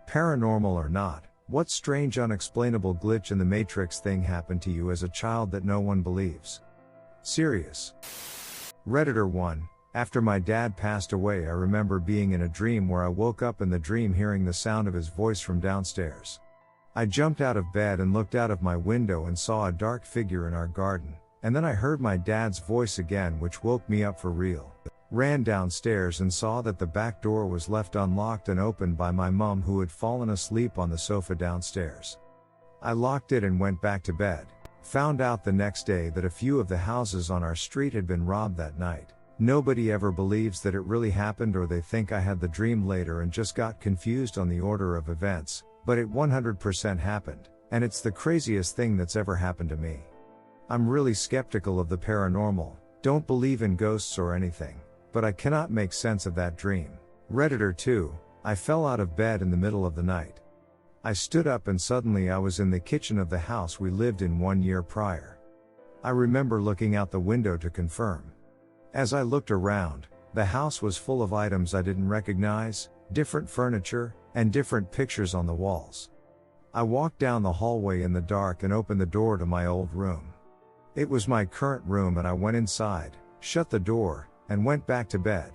Paranormal or not, what strange unexplainable glitch in the Matrix thing happened to you as a child that no one believes? Serious. Redditor 1. After my dad passed away, I remember being in a dream where I woke up in the dream hearing the sound of his voice from downstairs. I jumped out of bed and looked out of my window and saw a dark figure in our garden, and then I heard my dad's voice again, which woke me up for real. Ran downstairs and saw that the back door was left unlocked and opened by my mom, who had fallen asleep on the sofa downstairs. I locked it and went back to bed. Found out the next day that a few of the houses on our street had been robbed that night. Nobody ever believes that it really happened, or they think I had the dream later and just got confused on the order of events, but it 100% happened, and it's the craziest thing that's ever happened to me. I'm really skeptical of the paranormal, don't believe in ghosts or anything, but I cannot make sense of that dream. Redditor 2. I fell out of bed in the middle of the night. I stood up and suddenly I was in the kitchen of the house we lived in 1 year prior. I remember looking out the window to confirm. As I looked around, the house was full of items I didn't recognize, different furniture, and different pictures on the walls. I walked down the hallway in the dark and opened the door to my old room. It was my current room, and I went inside, shut the door, and went back to bed.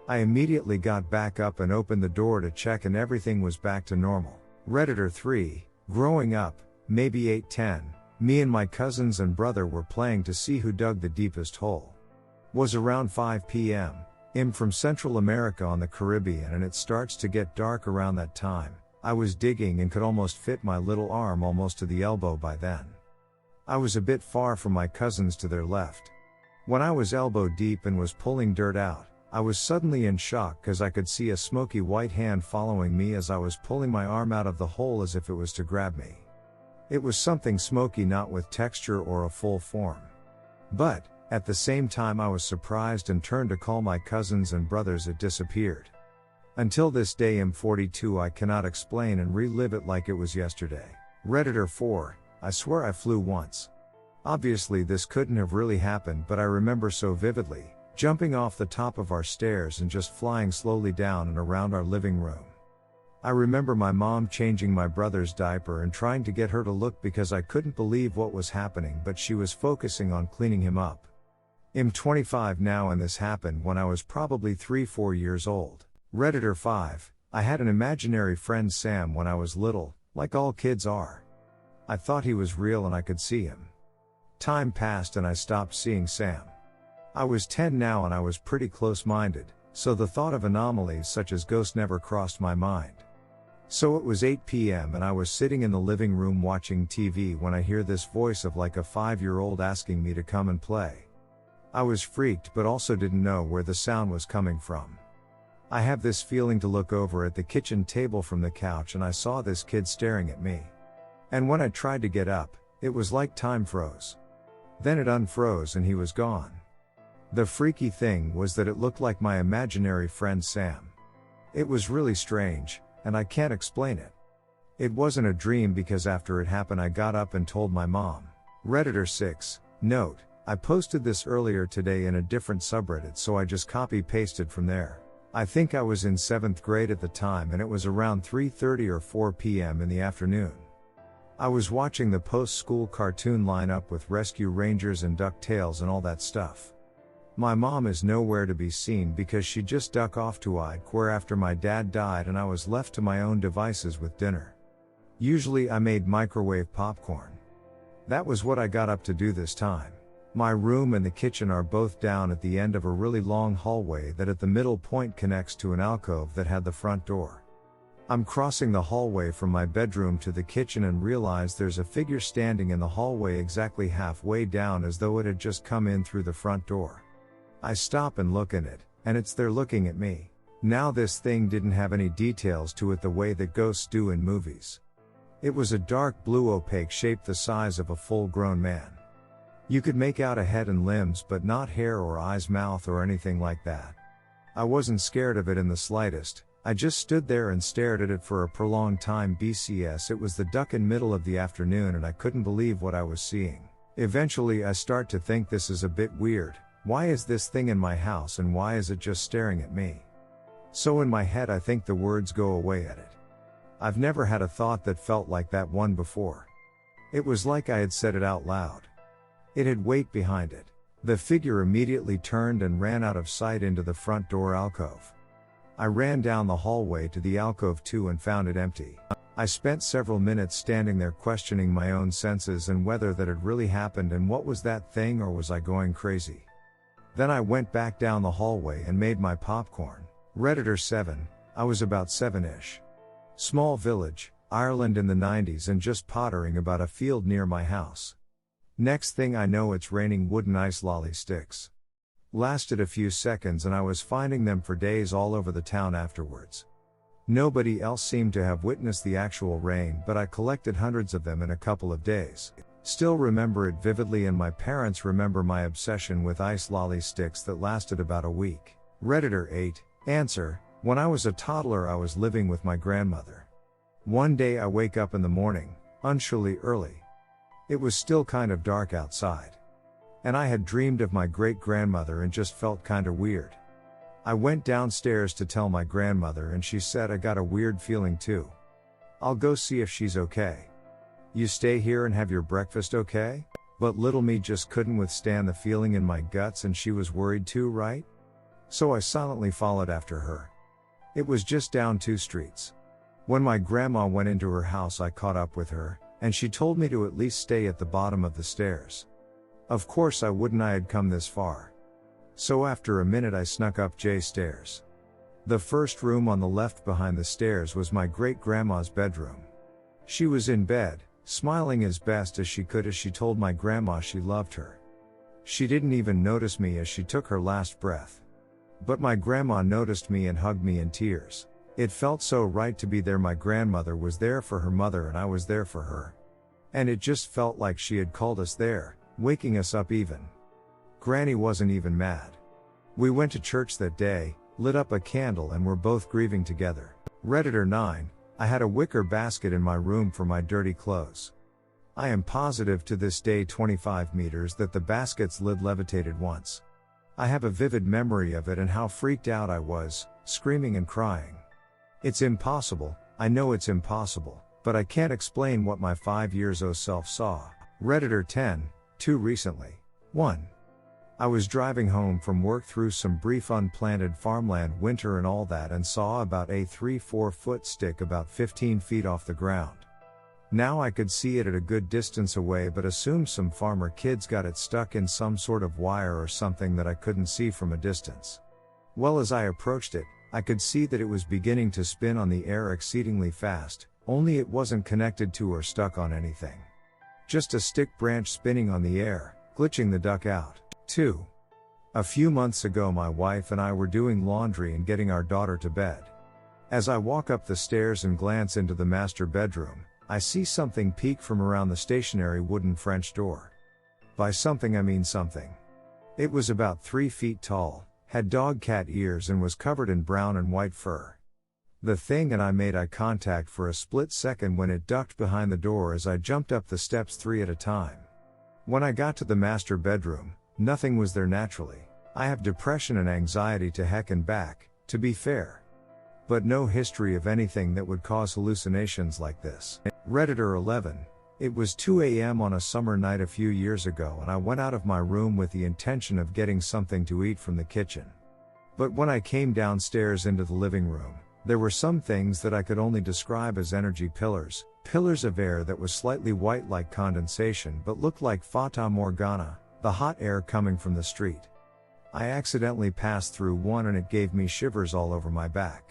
I immediately got back up and opened the door to check, and everything was back to normal. Redditor 3. Growing up, maybe 8-10, me and my cousins and brother were playing to see who dug the deepest hole. Was around 5 p.m. I'm from Central America on the Caribbean, and it starts to get dark around that time. I was digging and could almost fit my little arm almost to the elbow by then. I was a bit far from my cousins to their left. When I was elbow deep and was pulling dirt out, I was suddenly in shock because I could see a smoky white hand following me as I was pulling my arm out of the hole as if it was to grab me. It was something smoky, not with texture or a full form. But, at the same time I was surprised and turned to call my cousins and brothers. It disappeared. Until this day, I'm 42, I cannot explain and relive it like it was yesterday. Redditor 4. I swear I flew once. Obviously this couldn't have really happened, but I remember so vividly, jumping off the top of our stairs and just flying slowly down and around our living room. I remember my mom changing my brother's diaper and trying to get her to look because I couldn't believe what was happening, but she was focusing on cleaning him up. I'm 25 now, and this happened when I was probably 3-4 years old. Redditor 5. I had an imaginary friend Sam when I was little, like all kids are. I thought he was real and I could see him. Time passed and I stopped seeing Sam. I was 10 now and I was pretty close-minded, so the thought of anomalies such as ghosts never crossed my mind. So it was 8 p.m. and I was sitting in the living room watching TV when I hear this voice of like a 5-year-old asking me to come and play. I was freaked but also didn't know where the sound was coming from. I have this feeling to look over at the kitchen table from the couch, and I saw this kid staring at me. And when I tried to get up, it was like time froze. Then it unfroze and he was gone. The freaky thing was that it looked like my imaginary friend Sam. It was really strange, and I can't explain it. It wasn't a dream because after it happened I got up and told my mom. Redditor 6. Note: I posted this earlier today in a different subreddit, so I just copy-pasted from there. I think I was in 7th grade at the time, and it was around 3:30 or 4 p.m. in the afternoon. I was watching the post-school cartoon lineup with Rescue Rangers and DuckTales and all that stuff. My mom is nowhere to be seen because she just duck off to where after my dad died, and I was left to my own devices with dinner. Usually I made microwave popcorn. That was what I got up to do this time. My room and the kitchen are both down at the end of a really long hallway that at the middle point connects to an alcove that had the front door. I'm crossing the hallway from my bedroom to the kitchen and realize there's a figure standing in the hallway exactly halfway down, as though it had just come in through the front door. I stop and look in it, and it's there looking at me. Now this thing didn't have any details to it the way that ghosts do in movies. It was a dark blue opaque shape the size of a full-grown man. You could make out a head and limbs, but not hair or eyes, mouth, or anything like that. I wasn't scared of it in the slightest. I just stood there and stared at it for a prolonged time. BCS, it was the duck in middle of the afternoon and I couldn't believe what I was seeing. Eventually I start to think this is a bit weird. Why is this thing in my house and why is it just staring at me? So in my head I think the words "go away" at it. I've never had a thought that felt like that one before. It was like I had said it out loud. It had weight behind it. The figure immediately turned and ran out of sight into the front door alcove. I ran down the hallway to the alcove too and found it empty. I spent several minutes standing there questioning my own senses and whether that had really happened and what was that thing, or was I going crazy. Then I went back down the hallway and made my popcorn. Redditor 7, I was about 7-ish. Small village, Ireland in the 90s, and just pottering about a field near my house. Next thing I know, it's raining wooden ice lolly sticks. Lasted a few seconds and I was finding them for days all over the town afterwards. Nobody else seemed to have witnessed the actual rain, but I collected hundreds of them in a couple of days. Still remember it vividly, and my parents remember my obsession with ice lolly sticks that lasted about a week. Redditor 8, answer, when I was a toddler I was living with my grandmother. One day I wake up in the morning, unusually early. It was still kind of dark outside. And I had dreamed of my great-grandmother and just felt kinda weird. I went downstairs to tell my grandmother and she said, I got a weird feeling too. I'll go see if she's okay. You stay here and have your breakfast, okay? But little me just couldn't withstand the feeling in my guts, and she was worried too, right? So I silently followed after her. It was just down 2 streets. When my grandma went into her house I caught up with her, and she told me to at least stay at the bottom of the stairs. Of course I wouldn't, I had come this far. So after a minute I snuck up J's stairs. The first room on the left behind the stairs was my great-grandma's bedroom. She was in bed, smiling as best as she could as she told my grandma she loved her. She didn't even notice me as she took her last breath. But my grandma noticed me and hugged me in tears. It felt so right to be there. My grandmother was there for her mother and I was there for her. And it just felt like she had called us there, waking us up even. Granny wasn't even mad. We went to church that day, lit up a candle, and were both grieving together. Redditor 9, I had a wicker basket in my room for my dirty clothes. I am positive to this day, 25 meters, that the basket's lid levitated once. I have a vivid memory of it and how freaked out I was, screaming and crying. It's impossible, I know it's impossible, but I can't explain what my 5 years old self saw. Redditor 10, too recently. 1. I was driving home from work through some brief unplanted farmland, winter and all that, and saw about a 3-4 foot stick about 15 feet off the ground. Now I could see it at a good distance away, but assumed some farmer kids got it stuck in some sort of wire or something that I couldn't see from a distance. Well, as I approached it, I could see that it was beginning to spin on the air exceedingly fast, only it wasn't connected to or stuck on anything. Just a stick branch spinning on the air, glitching the duck out. 2. A few months ago my wife and I were doing laundry and getting our daughter to bed. As I walk up the stairs and glance into the master bedroom, I see something peek from around the stationary wooden French door. By something I mean something. It was about 3 feet tall, had dog-cat ears and was covered in brown and white fur. The thing and I made eye contact for a split second when it ducked behind the door as I jumped up the steps 3 at a time. When I got to the master bedroom, nothing was there naturally. I have depression and anxiety to heck and back, to be fair. But no history of anything that would cause hallucinations like this. Redditor 11, it was 2 a.m. on a summer night a few years ago and I went out of my room with the intention of getting something to eat from the kitchen. But when I came downstairs into the living room, there were some things that I could only describe as energy pillars of air that was slightly white like condensation but looked like Fata Morgana, the hot air coming from the street. I accidentally passed through one and it gave me shivers all over my back.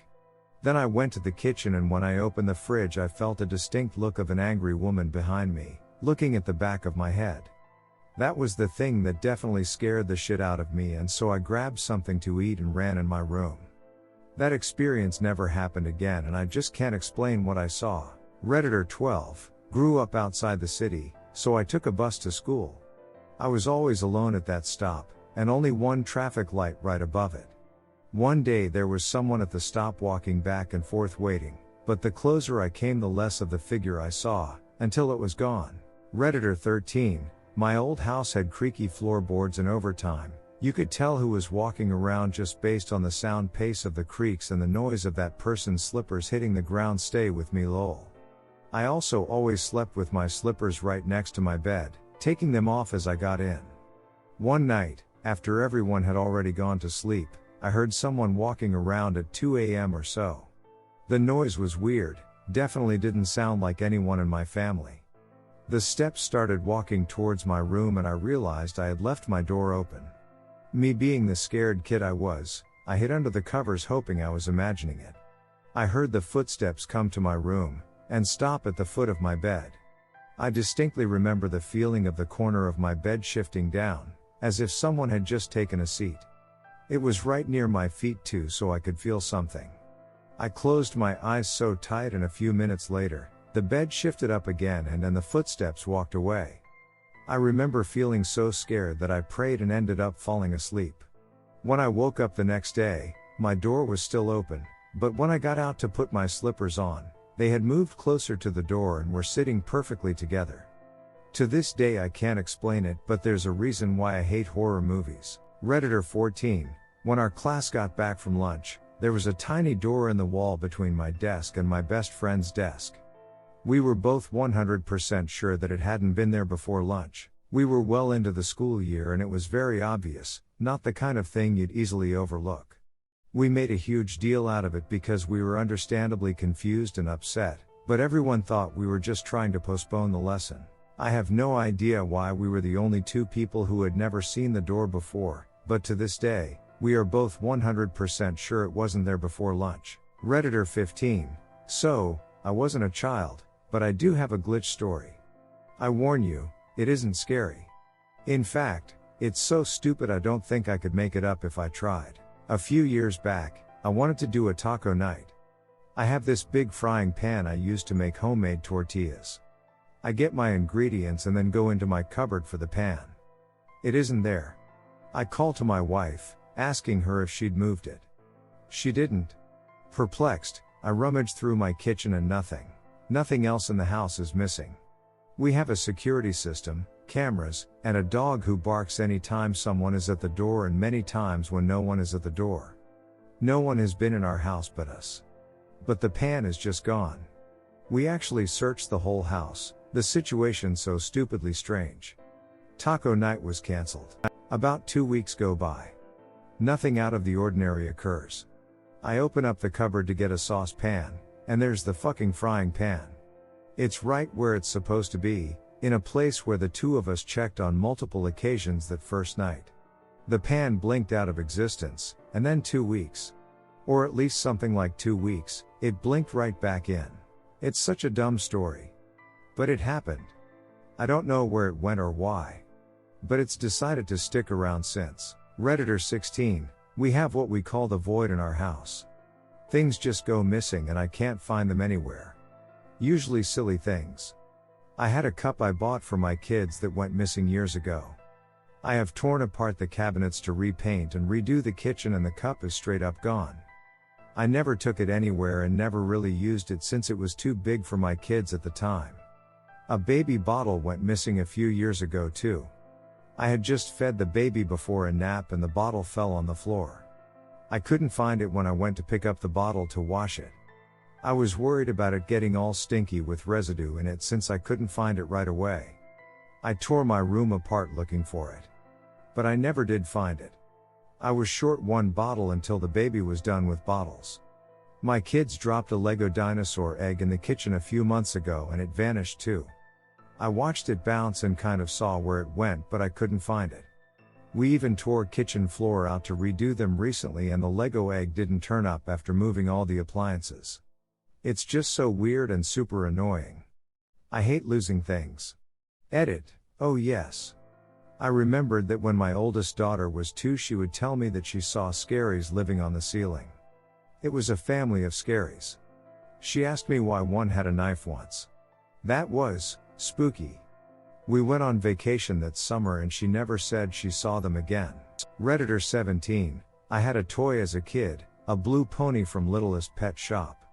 Then I went to the kitchen and when I opened the fridge I felt a distinct look of an angry woman behind me, looking at the back of my head. That was the thing that definitely scared the shit out of me, and so I grabbed something to eat and ran in my room. That experience never happened again and I just can't explain what I saw. Redditor 12, grew up outside the city, so I took a bus to school. I was always alone at that stop, and only one traffic light right above it. One day there was someone at the stop walking back and forth waiting, but the closer I came the less of the figure I saw, until it was gone. Redditor 13, my old house had creaky floorboards and over time, You could tell who was walking around just based on the sound pace of the creaks and the noise of that person's slippers hitting the ground. Stay with me lol. I also always slept with my slippers right next to my bed, taking them off as I got in. One night, after everyone had already gone to sleep, I heard someone walking around at 2 a.m. or so. The noise was weird, definitely didn't sound like anyone in my family. The steps started walking towards my room and I realized I had left my door open. Me being the scared kid I was, I hid under the covers hoping I was imagining it. I heard the footsteps come to my room, and stop at the foot of my bed. I distinctly remember the feeling of the corner of my bed shifting down, as if someone had just taken a seat. It was right near my feet too, so I could feel something. I closed my eyes so tight and a few minutes later, the bed shifted up again and then the footsteps walked away. I remember feeling so scared that I prayed and ended up falling asleep. When I woke up the next day, my door was still open, but when I got out to put my slippers on, they had moved closer to the door and were sitting perfectly together. To this day I can't explain it, but there's a reason why I hate horror movies. Redditor 14, when our class got back from lunch, there was a tiny door in the wall between my desk and my best friend's desk. We were both 100% sure that it hadn't been there before lunch. We were well into the school year and it was very obvious, not the kind of thing you'd easily overlook. We made a huge deal out of it because we were understandably confused and upset, but everyone thought we were just trying to postpone the lesson. I have no idea why we were the only two people who had never seen the door before, but to this day, we are both 100% sure it wasn't there before lunch. Redditor 15. So, I wasn't a child, but I do have a glitch story. I warn you, it isn't scary. In fact, it's so stupid I don't think I could make it up if I tried. A few years back, I wanted to do a taco night. I have this big frying pan I use to make homemade tortillas. I get my ingredients and then go into my cupboard for the pan. It isn't there. I call to my wife, asking her if she'd moved it. She didn't. Perplexed, I rummage through my kitchen and nothing else in the house is missing. We have a security system, cameras, and a dog who barks anytime someone is at the door and many times when no one is at the door. No one has been in our house but us. But the pan is just gone. We actually searched the whole house, the situation so stupidly strange. Taco night was cancelled. About 2 weeks go by. Nothing out of the ordinary occurs. I open up the cupboard to get a saucepan, and there's the fucking frying pan. It's right where it's supposed to be, in a place where the two of us checked on multiple occasions that first night. The pan blinked out of existence, and then 2 weeks. Or at least something like 2 weeks, it blinked right back in. It's such a dumb story. But it happened. I don't know where it went or why. But it's decided to stick around since. Redditor 16, we have what we call the void in our house. Things just go missing and I can't find them anywhere. Usually silly things. I had a cup I bought for my kids that went missing years ago. I have torn apart the cabinets to repaint and redo the kitchen and the cup is straight up gone. I never took it anywhere and never really used it since it was too big for my kids at the time. A baby bottle went missing a few years ago too. I had just fed the baby before a nap and the bottle fell on the floor. I couldn't find it when I went to pick up the bottle to wash it. I was worried about it getting all stinky with residue in it since I couldn't find it right away. I tore my room apart looking for it. But I never did find it. I was short one bottle until the baby was done with bottles. My kids dropped a Lego dinosaur egg in the kitchen a few months ago and it vanished too. I watched it bounce and kind of saw where it went, but I couldn't find it. We even tore kitchen floor out to redo them recently and the Lego egg didn't turn up after moving all the appliances. It's just so weird and super annoying. I hate losing things. Edit. Oh yes. I remembered that when my oldest daughter was 2 she would tell me that she saw scaries living on the ceiling. It was a family of scaries. She asked me why one had a knife once. That was spooky. We went on vacation that summer and she never said she saw them again. Redditor 17, I had a toy as a kid, a blue pony from Littlest Pet Shop.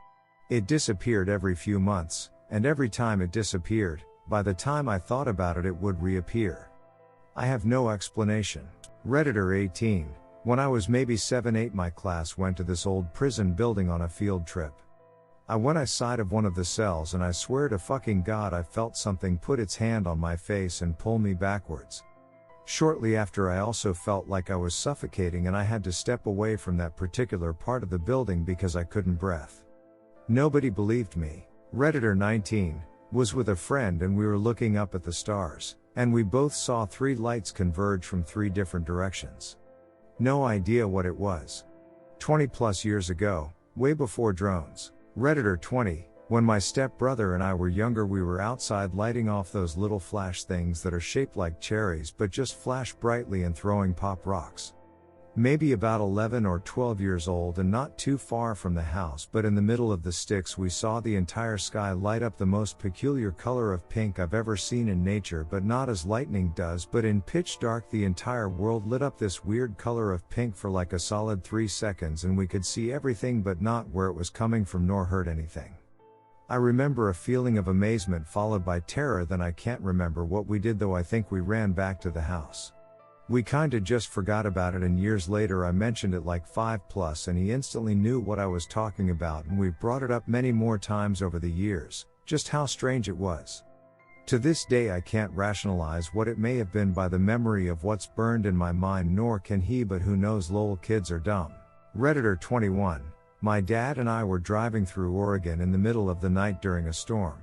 It disappeared every few months, and every time it disappeared, by the time I thought about it it would reappear. I have no explanation. Redditor 18. When I was maybe 7-8, my class went to this old prison building on a field trip. I went inside of one of the cells and I swear to fucking God I felt something put its hand on my face and pull me backwards. Shortly after I also felt like I was suffocating and I had to step away from that particular part of the building because I couldn't breathe. Nobody believed me. Redditor 19 was with a friend and we were looking up at the stars, and we both saw 3 lights converge from 3 different directions. No idea what it was. 20 plus years ago, way before drones. Redditor 20, when my stepbrother and I were younger, we were outside lighting off those little flash things that are shaped like cherries but just flash brightly and throwing pop rocks. Maybe about 11 or 12 years old and not too far from the house, but in the middle of the sticks we saw the entire sky light up the most peculiar color of pink I've ever seen in nature, but not as lightning does, but in pitch dark the entire world lit up this weird color of pink for like a solid 3 seconds, and we could see everything but not where it was coming from nor heard anything. I remember a feeling of amazement followed by terror. Then I can't remember what we did, though I think we ran back to the house. We kinda just forgot about it, and years later I mentioned it like 5+ and he instantly knew what I was talking about, and we've brought it up many more times over the years, just how strange it was. To this day I can't rationalize what it may have been by the memory of what's burned in my mind, nor can he, but who knows, lol, kids are dumb. Redditor 21. My dad and I were driving through Oregon in the middle of the night during a storm.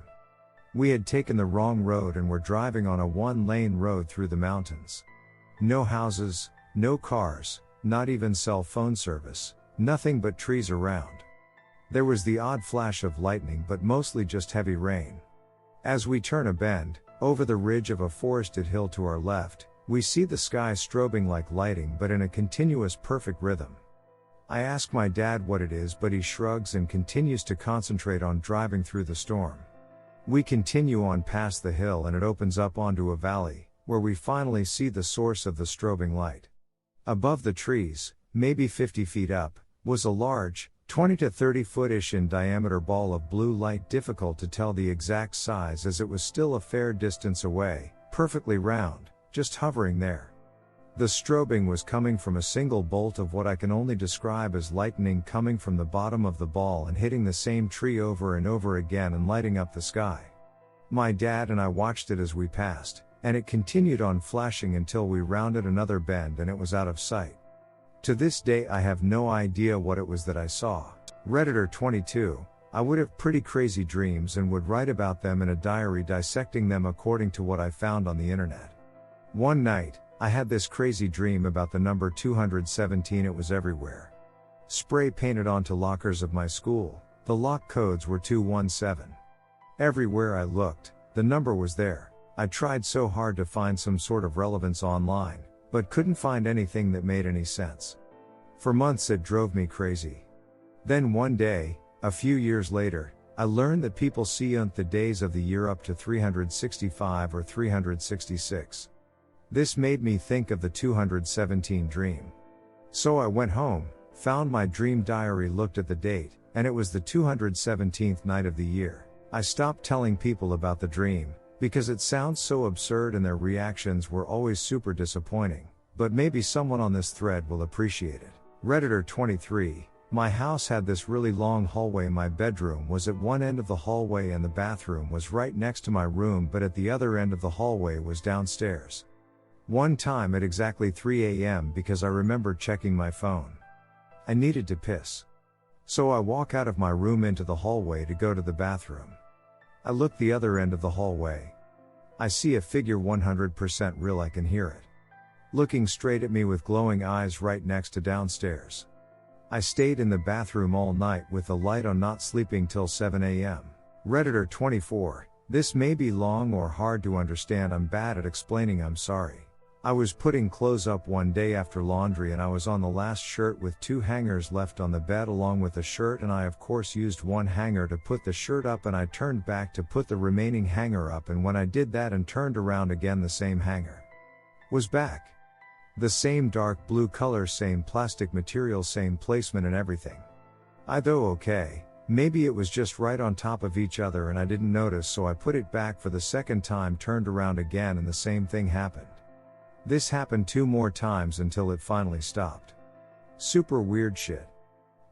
We had taken the wrong road and were driving on a 1-lane road through the mountains. No houses, no cars, not even cell phone service, nothing but trees around. There was the odd flash of lightning, but mostly just heavy rain. As we turn a bend, over the ridge of a forested hill to our left, we see the sky strobing like lighting, but in a continuous perfect rhythm. I ask my dad what it is, but he shrugs and continues to concentrate on driving through the storm. We continue on past the hill and it opens up onto a valley, where we finally see the source of the strobing light. Above the trees, maybe 50 feet up, was a large, 20 to 30 foot-ish in diameter ball of blue light, difficult to tell the exact size as it was still a fair distance away, perfectly round, just hovering there. The strobing was coming from a single bolt of what I can only describe as lightning, coming from the bottom of the ball and hitting the same tree over and over again and lighting up the sky. My dad and I watched it as we passed, and it continued on flashing until we rounded another bend and it was out of sight. To this day I have no idea what it was that I saw. Redditor 22. I would have pretty crazy dreams and would write about them in a diary, dissecting them according to what I found on the internet. One night, I had this crazy dream about the number 217. It was everywhere. Spray painted onto lockers of my school. The lock codes were 217. Everywhere I looked, the number was there. I tried so hard to find some sort of relevance online, but couldn't find anything that made any sense. For months it drove me crazy. Then one day, a few years later, I learned that people see the days of the year up to 365 or 366. This made me think of the 217 dream. So I went home, found my dream diary, looked at the date, and it was the 217th night of the year. I stopped telling people about the dream, because it sounds so absurd and their reactions were always super disappointing, but maybe someone on this thread will appreciate it. Redditor 23. My house had this really long hallway. My bedroom was at one end of the hallway and the bathroom was right next to my room, but at the other end of the hallway was downstairs. One time at exactly 3 a.m., because I remember checking my phone, I needed to piss. So I walk out of my room into the hallway to go to the bathroom. I look the other end of the hallway. I see a figure, 100% real, I can hear it, looking straight at me with glowing eyes right next to downstairs. I stayed in the bathroom all night with the light on, not sleeping till 7 a.m. Redditor 24. This may be long or hard to understand. I'm bad at explaining, I'm sorry. I was putting clothes up one day after laundry and I was on the last shirt with 2 hangers left on the bed along with the shirt, and I of course used one hanger to put the shirt up and I turned back to put the remaining hanger up, and when I did that and turned around again, the same hanger was back. The same dark blue color, same plastic material, same placement and everything. I thought, okay, maybe it was just right on top of each other and I didn't notice, so I put it back for the second time, turned around again, and the same thing happened. This happened 2 more times until it finally stopped. Super weird shit.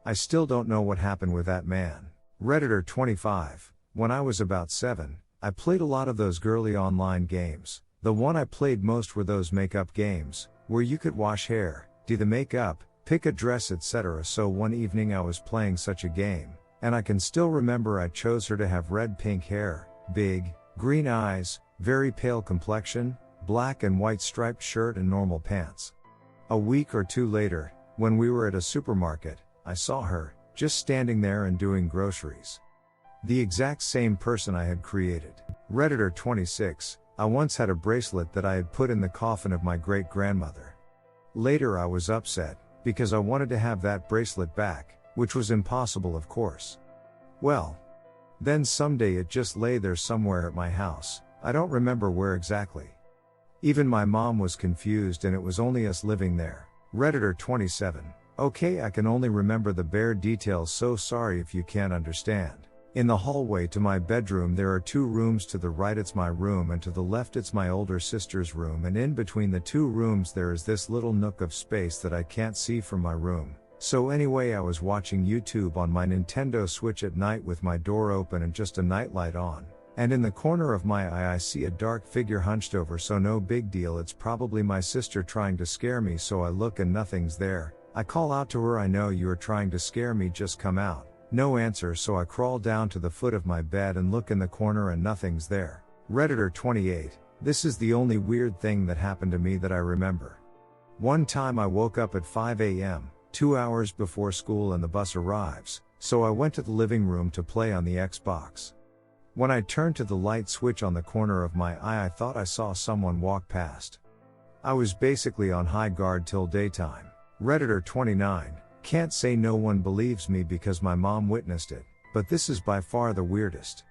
I still don't know what happened with that man. Redditor 25. When I was about 7, I played a lot of those girly online games. The one I played most were those makeup games, where you could wash hair, do the makeup, pick a dress, etc. So one evening I was playing such a game, and I can still remember I chose her to have red-pink hair, big, green eyes, very pale complexion, black and white striped shirt and normal pants. A week or 2 later, when we were at a supermarket, I saw her, just standing there and doing groceries. The exact same person I had created. Redditor 26. I once had a bracelet that I had put in the coffin of my great-grandmother. Later I was upset, because I wanted to have that bracelet back, which was impossible of course. Well, then someday it just lay there somewhere at my house, I don't remember where exactly. Even my mom was confused and it was only us living there. Redditor 27. Okay, I can only remember the bare details, so sorry if you can't understand. In the hallway to my bedroom there are 2 rooms. To the right it's my room and to the left it's my older sister's room, and in between the 2 rooms there is this little nook of space that I can't see from my room. So anyway, I was watching YouTube on my Nintendo Switch at night with my door open and just a nightlight on. And in the corner of my eye I see a dark figure hunched over, so no big deal, it's probably my sister trying to scare me, so I look and nothing's there. I call out to her, I know you are trying to scare me, just come out. No answer, so I crawl down to the foot of my bed and look in the corner and nothing's there. Redditor 28. This is the only weird thing that happened to me that I remember. One time I woke up at 5 a.m., 2 hours before school and the bus arrives, so I went to the living room to play on the Xbox. When I turned to the light switch on the corner of my eye I thought I saw someone walk past. I was basically on high guard till daytime. Redditor 29. Can't say no one believes me because my mom witnessed it, but this is by far the weirdest.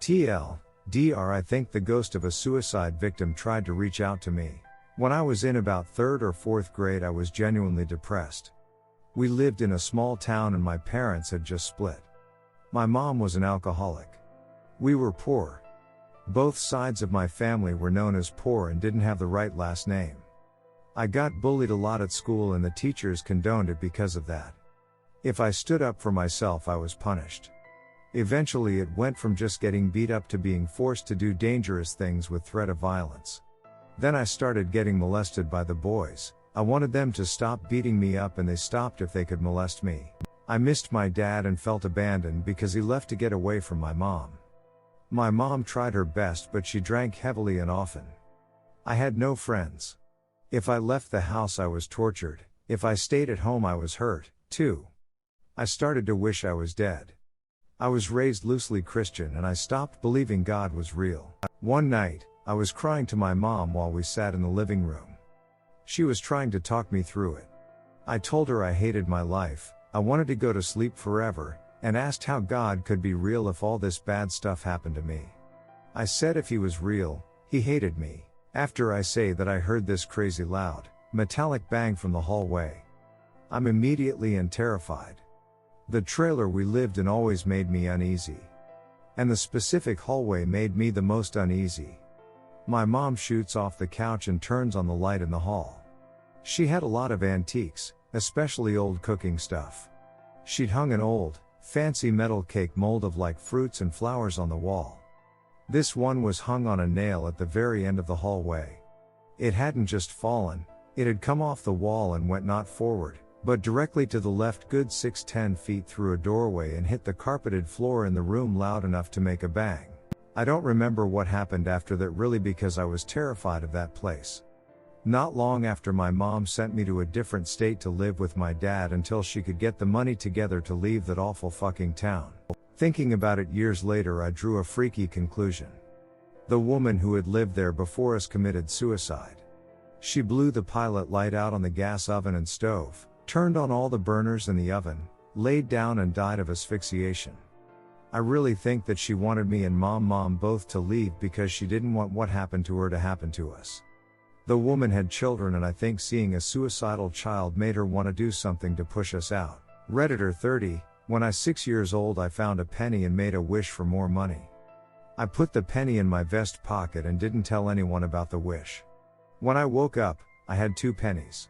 TLDR, I think the ghost of a suicide victim tried to reach out to me. When I was in about 3rd or 4th grade I was genuinely depressed. We lived in a small town and my parents had just split. My mom was an alcoholic. We were poor. Both sides of my family were known as poor and didn't have the right last name. I got bullied a lot at school and the teachers condoned it because of that. If I stood up for myself I was punished. Eventually it went from just getting beat up to being forced to do dangerous things with threat of violence. Then I started getting molested by the boys. I wanted them to stop beating me up and they stopped if they could molest me. I missed my dad and felt abandoned because he left to get away from my mom. My mom tried her best but she drank heavily and often. I had no friends. If I left the house I was tortured, if I stayed at home I was hurt, too. I started to wish I was dead. I was raised loosely Christian and I stopped believing God was real. One night, I was crying to my mom while we sat in the living room. She was trying to talk me through it. I told her I hated my life, I wanted to go to sleep forever, and asked how God could be real if all this bad stuff happened to me. I said if he was real, he hated me. After I say that I heard this crazy loud, metallic bang from the hallway. I'm immediately and terrified. The trailer we lived in always made me uneasy. And the specific hallway made me the most uneasy. My mom shoots off the couch and turns on the light in the hall. She had a lot of antiques, especially old cooking stuff. She'd hung an old, fancy metal cake mold of like fruits and flowers on the wall. This one was hung on a nail at the very end of the hallway. It hadn't just fallen, it had come off the wall and went not forward, but directly to the left, good 6-10 feet through a doorway, and hit the carpeted floor in the room loud enough to make a bang. I don't remember what happened after that really because I was terrified of that place. Not long after, my mom sent me to a different state to live with my dad until she could get the money together to leave that awful fucking town. Thinking about it years later, I drew a freaky conclusion. The woman who had lived there before us committed suicide. She blew the pilot light out on the gas oven and stove, turned on all the burners in the oven, laid down and died of asphyxiation. I really think that she wanted me and mom both to leave because she didn't want what happened to her to happen to us. The woman had children and I think seeing a suicidal child made her want to do something to push us out. Redditor 30. When I was 6 years old I found a penny and made a wish for more money. I put the penny in my vest pocket and didn't tell anyone about the wish. When I woke up, I had 2 pennies.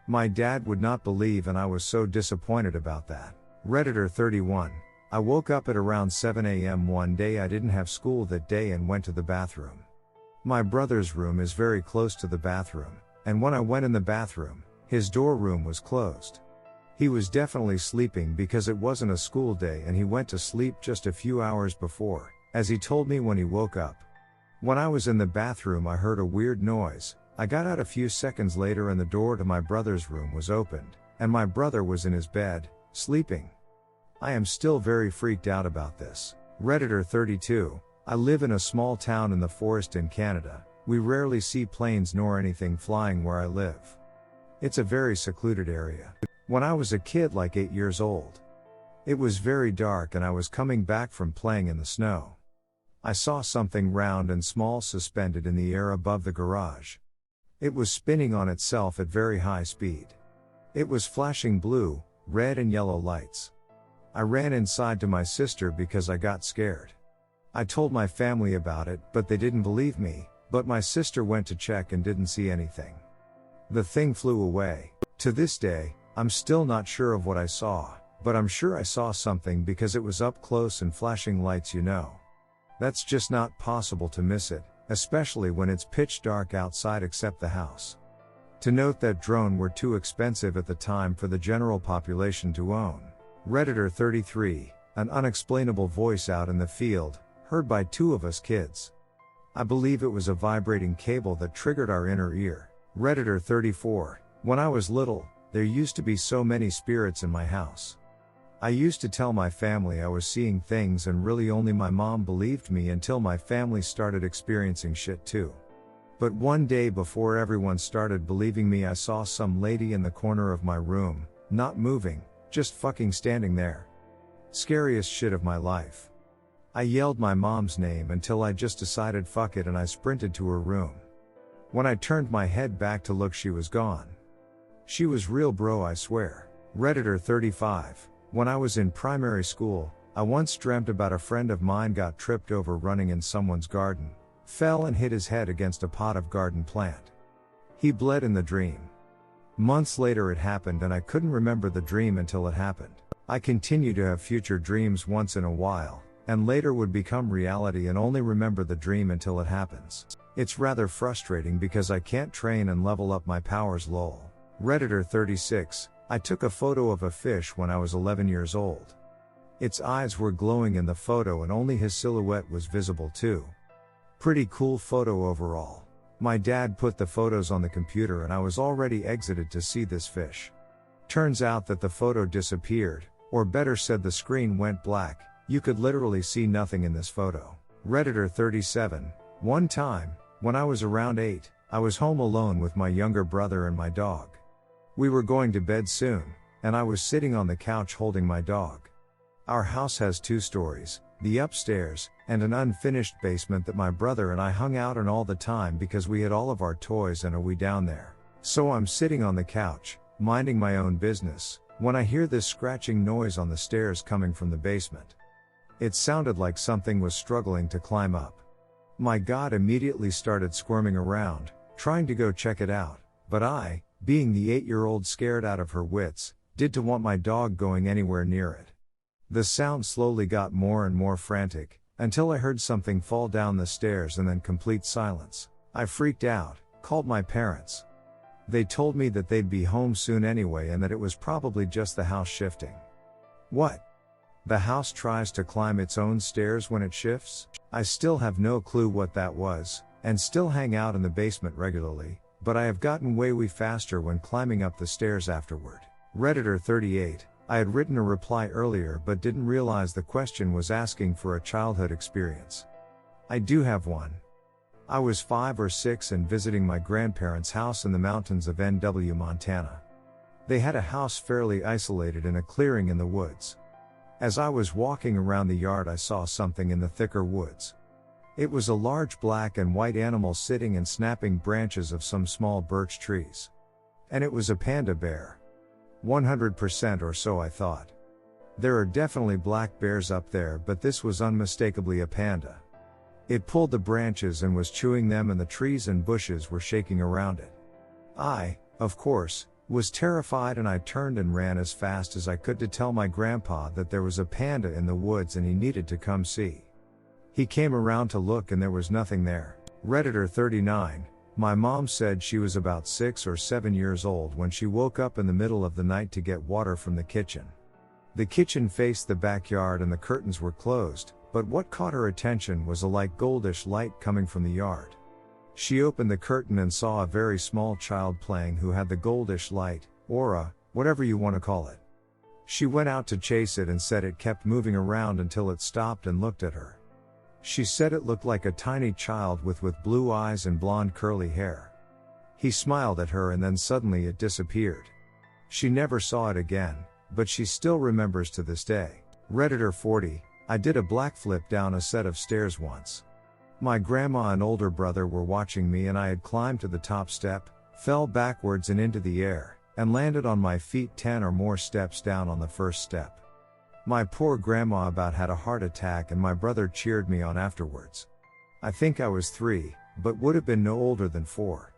My dad would not believe, and I was so disappointed about that. Redditor 31. I woke up at around 7 a.m. one day. I didn't have school that day and went to the bathroom. My brother's room is very close to the bathroom, and when I went in the bathroom, his door room was closed. He was definitely sleeping because it wasn't a school day, and he went to sleep just a few hours before, as he told me when he woke up. When I was in the bathroom, I heard a weird noise. I got out a few seconds later and the door to my brother's room was opened, and my brother was in his bed, sleeping. I am still very freaked out about this. Redditor 32. I live in a small town in the forest in Canada. We rarely see planes nor anything flying where I live. It's a very secluded area. When I was a kid, like 8 years old, it was very dark and I was coming back from playing in the snow. I saw something round and small suspended in the air above the garage. It was spinning on itself at very high speed. It was flashing blue, red and yellow lights. I ran inside to my sister because I got scared. I told my family about it, but they didn't believe me, but my sister went to check and didn't see anything. The thing flew away. To this day, I'm still not sure of what I saw, but I'm sure I saw something because it was up close and flashing lights, you know. That's just not possible to miss it, especially when it's pitch dark outside except the house. To note that drones were too expensive at the time for the general population to own. Redditor 33. An unexplainable voice out in the field, heard by 2 of us kids. I believe it was a vibrating cable that triggered our inner ear. Redditor 34. When I was little, there used to be so many spirits in my house. I used to tell my family I was seeing things, and really only my mom believed me until my family started experiencing shit too. But one day, before everyone started believing me, I saw some lady in the corner of my room, not moving, just fucking standing there. Scariest shit of my life. I yelled my mom's name until I just decided fuck it and I sprinted to her room. When I turned my head back to look, she was gone. She was real, bro, I swear. Redditor 35. When I was in primary school, I once dreamt about a friend of mine got tripped over running in someone's garden, fell and hit his head against a pot of garden plant. He bled in the dream. Months later it happened and I couldn't remember the dream until it happened. I continue to have future dreams once in a while, and later would become reality and only remember the dream until it happens. It's rather frustrating because I can't train and level up my powers, lol. Redditor 36. I took a photo of a fish when I was 11 years old. Its eyes were glowing in the photo and only his silhouette was visible too. Pretty cool photo overall. My dad put the photos on the computer and I was already exited to see this fish. Turns out that the photo disappeared, or better said, the screen went black. You could literally see nothing in this photo. Redditor 37. One time, when I was around 8, I was home alone with my younger brother and my dog. We were going to bed soon, and I was sitting on the couch holding my dog. Our house has 2 stories, the upstairs, and an unfinished basement that my brother and I hung out in all the time because we had all of our toys and a Wii down there. So I'm sitting on the couch, minding my own business, when I hear this scratching noise on the stairs coming from the basement. It sounded like something was struggling to climb up. My God immediately started squirming around, trying to go check it out, but I, being the 8-year-old scared out of her wits, didn't want my dog going anywhere near it. The sound slowly got more and more frantic, until I heard something fall down the stairs and then complete silence. I freaked out, called my parents. They told me that they'd be home soon anyway and that it was probably just the house shifting. What? The house tries to climb its own stairs when it shifts? I still have no clue what that was, and still hang out in the basement regularly, but I have gotten way faster when climbing up the stairs afterward. Redditor 38. I had written a reply earlier but didn't realize the question was asking for a childhood experience. I do have one. I was 5 or 6 and visiting my grandparents' house in the mountains of NW, Montana. They had a house fairly isolated in a clearing in the woods. As I was walking around the yard, I saw something in the thicker woods. It was a large black and white animal sitting and snapping branches of some small birch trees. And it was a panda bear. 100% or so, I thought. There are definitely black bears up there, but this was unmistakably a panda. It pulled the branches and was chewing them, and the trees and bushes were shaking around it. I, of course, was terrified, and I turned and ran as fast as I could to tell my grandpa that there was a panda in the woods and he needed to come see. He came around to look and there was nothing there. Redditor 39, my mom said she was about 6 or 7 years old when she woke up in the middle of the night to get water from the kitchen. The kitchen faced the backyard and the curtains were closed, but what caught her attention was a light goldish light coming from the yard. She opened the curtain and saw a very small child playing who had the goldish light, aura, whatever you want to call it. She went out to chase it and said it kept moving around until it stopped and looked at her. She said it looked like a tiny child with blue eyes and blonde curly hair. He smiled at her and then suddenly it disappeared. She never saw it again, but she still remembers to this day. Redditor 40, I did a black flip down a set of stairs once. My grandma and older brother were watching me and I had climbed to the top step, fell backwards and into the air, and landed on my feet 10 or more steps down on the first step. My poor grandma about had a heart attack and my brother cheered me on afterwards. I think I was 3, but would have been no older than 4.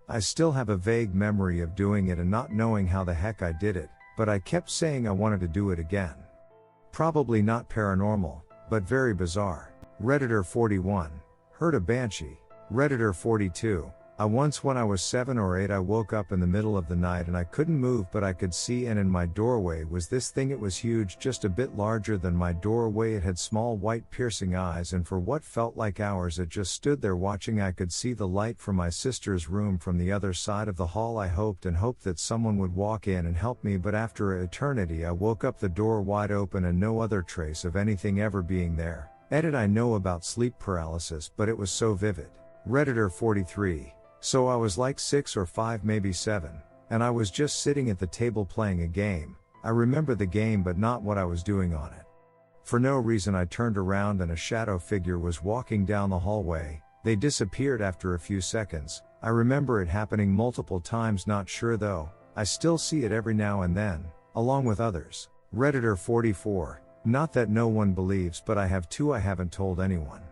I still have a vague memory of doing it and not knowing how the heck I did it, but I kept saying I wanted to do it again. Probably not paranormal, but very bizarre. Redditor 41, heard a banshee. Redditor 42, I once when I was 7 or 8 I woke up in the middle of the night and I couldn't move but I could see, and in my doorway was this thing. It was huge, just a bit larger than my doorway. It had small white piercing eyes and for what felt like hours it just stood there watching. I could see the light from my sister's room from the other side of the hall. I hoped and hoped that someone would walk in and help me, but after an eternity I woke up, the door wide open and no other trace of anything ever being there. Edit, I know about sleep paralysis, but it was so vivid. Redditor 43, so I was like 6 or 5, maybe 7, and I was just sitting at the table playing a game. I remember the game but not what I was doing on it. For no reason I turned around and a shadow figure was walking down the hallway. They disappeared after a few seconds. I remember it happening multiple times, not sure though. I still see it every now and then, along with others. Redditor 44, not that no one believes, but I have 2 I haven't told anyone.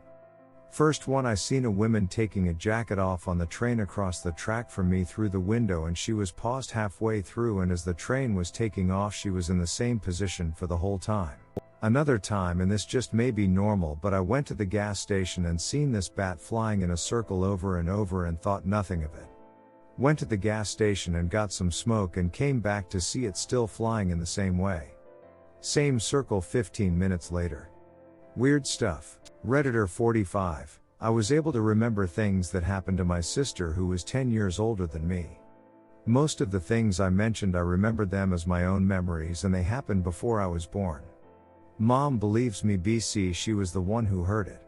First one, I seen a woman taking a jacket off on the train across the track from me through the window, and she was paused halfway through, and as the train was taking off she was in the same position for the whole time. Another time, and this just may be normal, but I went to the gas station and seen this bat flying in a circle over and over and thought nothing of it. Went to the gas station and got some smoke and came back to see it still flying in the same way. Same circle 15 minutes later. Weird stuff. Redditor 45, I was able to remember things that happened to my sister who was 10 years older than me. Most of the things I mentioned I remembered them as my own memories and they happened before I was born. Mom believes me BC she was the one who heard it.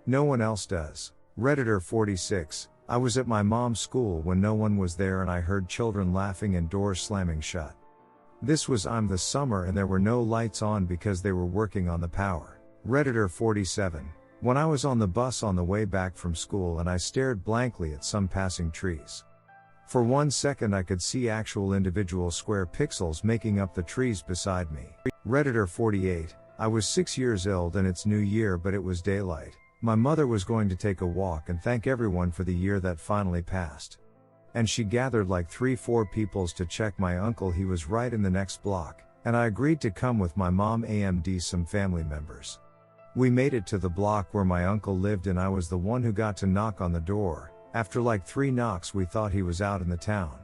No one else does. Redditor 46, I was at my mom's school when no one was there and I heard children laughing and doors slamming shut. This was the summer and there were no lights on because they were working on the power. Redditor 47, when I was on the bus on the way back from school and I stared blankly at some passing trees. For 1 second I could see actual individual square pixels making up the trees beside me. Redditor 48, I was 6 years old and it's New Year but it was daylight. My mother was going to take a walk and thank everyone for the year that finally passed. And she gathered like 3-4 peoples to check my uncle, he was right in the next block, and I agreed to come with my mom and some family members. We made it to the block where my uncle lived and I was the one who got to knock on the door. After like 3 knocks we thought he was out in the town.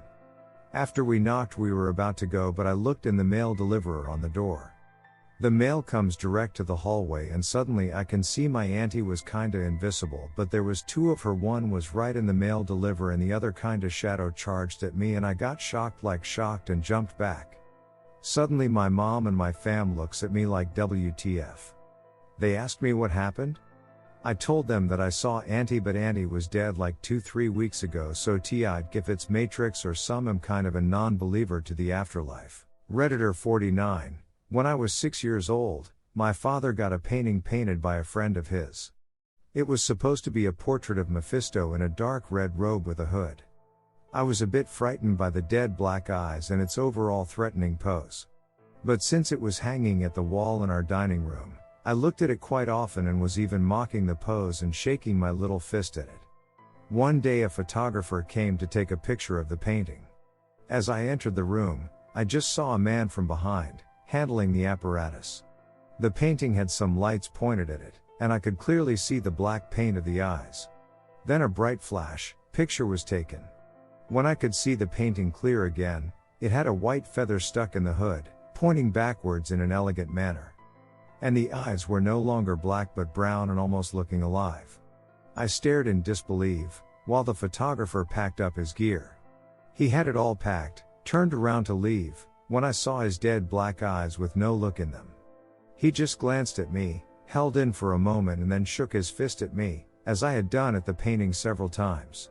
After we knocked we were about to go but I looked in the mail deliverer on the door. The mail comes direct to the hallway and suddenly I can see my auntie was kinda invisible but there was 2 of her, one was right in the mail deliver and the other kinda shadow charged at me and I got shocked and jumped back. Suddenly my mom and my fam looks at me like WTF. They asked me what happened? I told them that I saw Auntie but Auntie was dead like 2-3 weeks ago, so I'd if it's Matrix or some. I'm kind of a non-believer to the afterlife. Redditor 49, when I was 6 years old, my father got a painting painted by a friend of his. It was supposed to be a portrait of Mephisto in a dark red robe with a hood. I was a bit frightened by the dead black eyes and its overall threatening pose. But since it was hanging at the wall in our dining room, I looked at it quite often and was even mocking the pose and shaking my little fist at it. One day a photographer came to take a picture of the painting. As I entered the room, I just saw a man from behind, handling the apparatus. The painting had some lights pointed at it, and I could clearly see the black paint of the eyes. Then a bright flash, picture was taken. When I could see the painting clear again, it had a white feather stuck in the hood, pointing backwards in an elegant manner. And the eyes were no longer black but brown and almost looking alive. I stared in disbelief, while the photographer packed up his gear. He had it all packed, turned around to leave, when I saw his dead black eyes with no look in them. He just glanced at me, held in for a moment and then shook his fist at me, as I had done at the painting several times.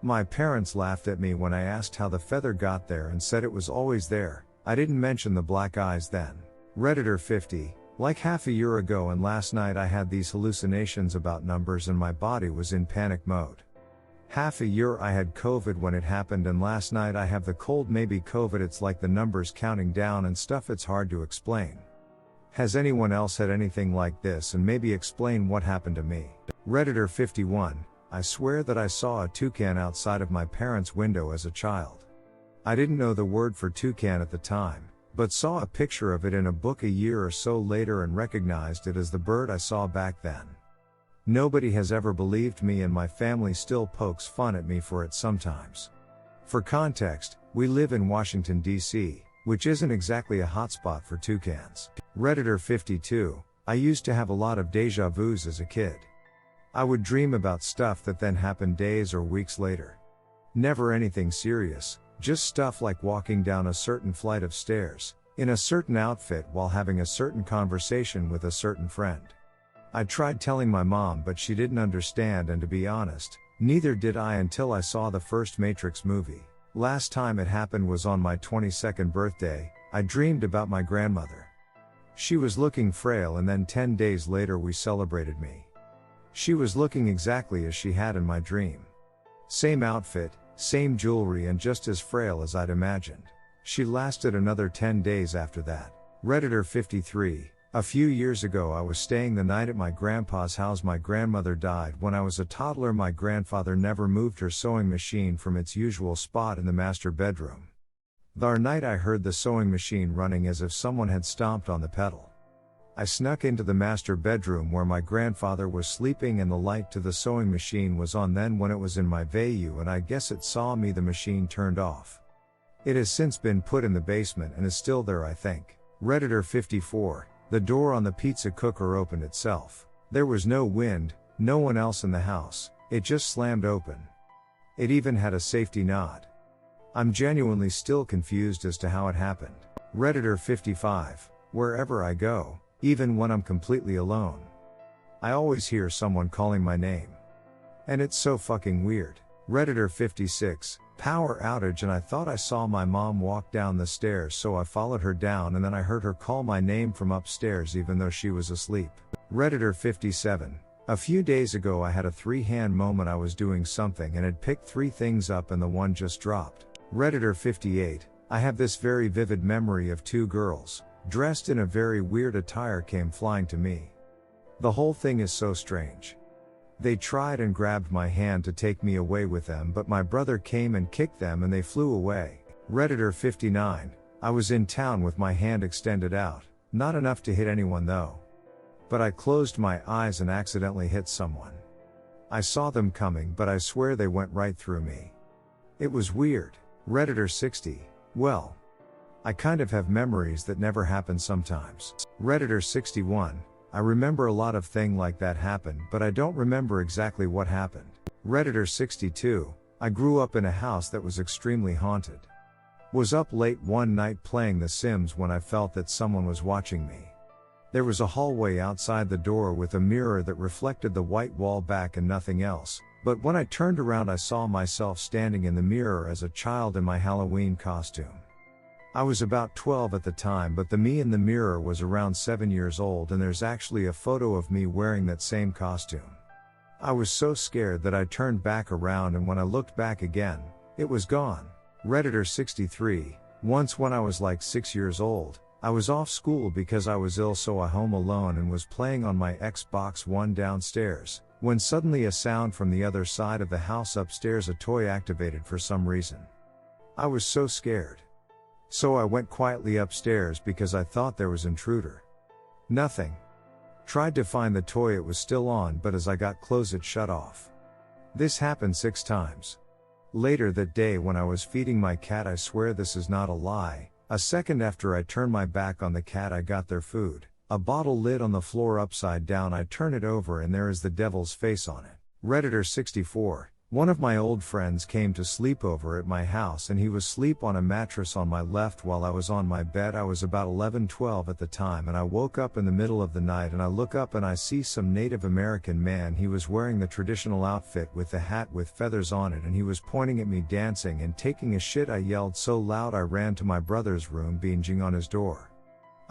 My parents laughed at me when I asked how the feather got there and said it was always there. I didn't mention the black eyes then. Redditor 50, like half a year ago and last night I had these hallucinations about numbers and my body was in panic mode. Half a year I had COVID when it happened and last night I have the cold, maybe COVID. It's like the numbers counting down and stuff, it's hard to explain. Has anyone else had anything like this and maybe explain what happened to me? Redditor 51, I swear that I saw a toucan outside of my parents' window as a child. I didn't know the word for toucan at the time, but saw a picture of it in a book a year or so later and recognized it as the bird I saw back then. Nobody has ever believed me and my family still pokes fun at me for it sometimes. For context, we live in Washington, D.C., which isn't exactly a hotspot for toucans. Redditor 52, I used to have a lot of deja vus as a kid. I would dream about stuff that then happened days or weeks later. Never anything serious, just stuff like walking down a certain flight of stairs, in a certain outfit while having a certain conversation with a certain friend. I tried telling my mom but she didn't understand and to be honest, neither did I until I saw the first Matrix movie. Last time it happened was on my 22nd birthday, I dreamed about my grandmother. She was looking frail and then 10 days later we celebrated me. She was looking exactly as she had in my dream. Same outfit, same jewelry and just as frail as I'd imagined. She lasted another 10 days after that. Redditor 53, a few years ago I was staying the night at my grandpa's house. My grandmother died when I was a toddler. My grandfather never moved her sewing machine from its usual spot in the master bedroom. That night I heard the sewing machine running as if someone had stomped on the pedal. I snuck into the master bedroom where my grandfather was sleeping and the light to the sewing machine was on. Then when it was in my Myuu and I guess it saw me, the machine turned off. It has since been put in the basement and is still there, I think. Redditor 54, the door on the pizza cooker opened itself. There was no wind, no one else in the house, it just slammed open. It even had a safety knot. I'm genuinely still confused as to how it happened. Redditor 55, wherever I go, even when I'm completely alone, I always hear someone calling my name. And it's so fucking weird. Redditor 56, power outage and I thought I saw my mom walk down the stairs, so I followed her down and then I heard her call my name from upstairs even though she was asleep. Redditor 57, a few days ago I had a three-hand moment. I was doing something and had picked three things up and the one just dropped. Redditor 58, I have this very vivid memory of two girls, dressed in a very weird attire, came flying to me. The whole thing is so strange. They tried and grabbed my hand to take me away with them, but my brother came and kicked them and they flew away. Redditor 59, I was in town with my hand extended out, not enough to hit anyone though. But I closed my eyes and accidentally hit someone. I saw them coming but I swear they went right through me. It was weird. Redditor 60, well, I kind of have memories that never happen sometimes. Redditor 61, I remember a lot of thing like that happened but I don't remember exactly what happened. Redditor 62, I grew up in a house that was extremely haunted. Was up late one night playing The Sims when I felt that someone was watching me. There was a hallway outside the door with a mirror that reflected the white wall back and nothing else, but when I turned around I saw myself standing in the mirror as a child in my Halloween costume. I was about 12 at the time, but the me in the mirror was around 7 years old and there's actually a photo of me wearing that same costume. I was so scared that I turned back around and when I looked back again, it was gone. Redditor 63, once when I was like 6 years old, I was off school because I was ill, so I home alone and was playing on my Xbox One downstairs, when suddenly a sound from the other side of the house upstairs, a toy activated for some reason. I was so scared. So I went quietly upstairs because I thought there was intruder. Nothing. Tried to find the toy, it was still on, but as I got close it shut off. This happened 6 times. Later that day when I was feeding my cat, I swear this is not a lie, a second after I turned my back on the cat I got their food, a bottle lid on the floor upside down. I turn it over and there is the devil's face on it. Redditor 64, one of my old friends came to sleep over at my house and he was asleep on a mattress on my left while I was on my bed. I was about 11-12 at the time and I woke up in the middle of the night and I look up and I see some Native American man. He was wearing the traditional outfit with the hat with feathers on it and he was pointing at me, dancing and taking a shit. I yelled so loud I ran to my brother's room, binging on his door.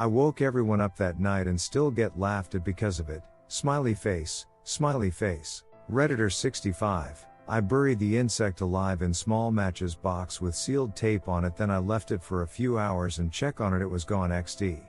I woke everyone up that night and still get laughed at because of it. Smiley face, smiley face. Redditor 65. I buried the insect alive in small matches box with sealed tape on it, then I left it for a few hours and check on it, it was gone. XD.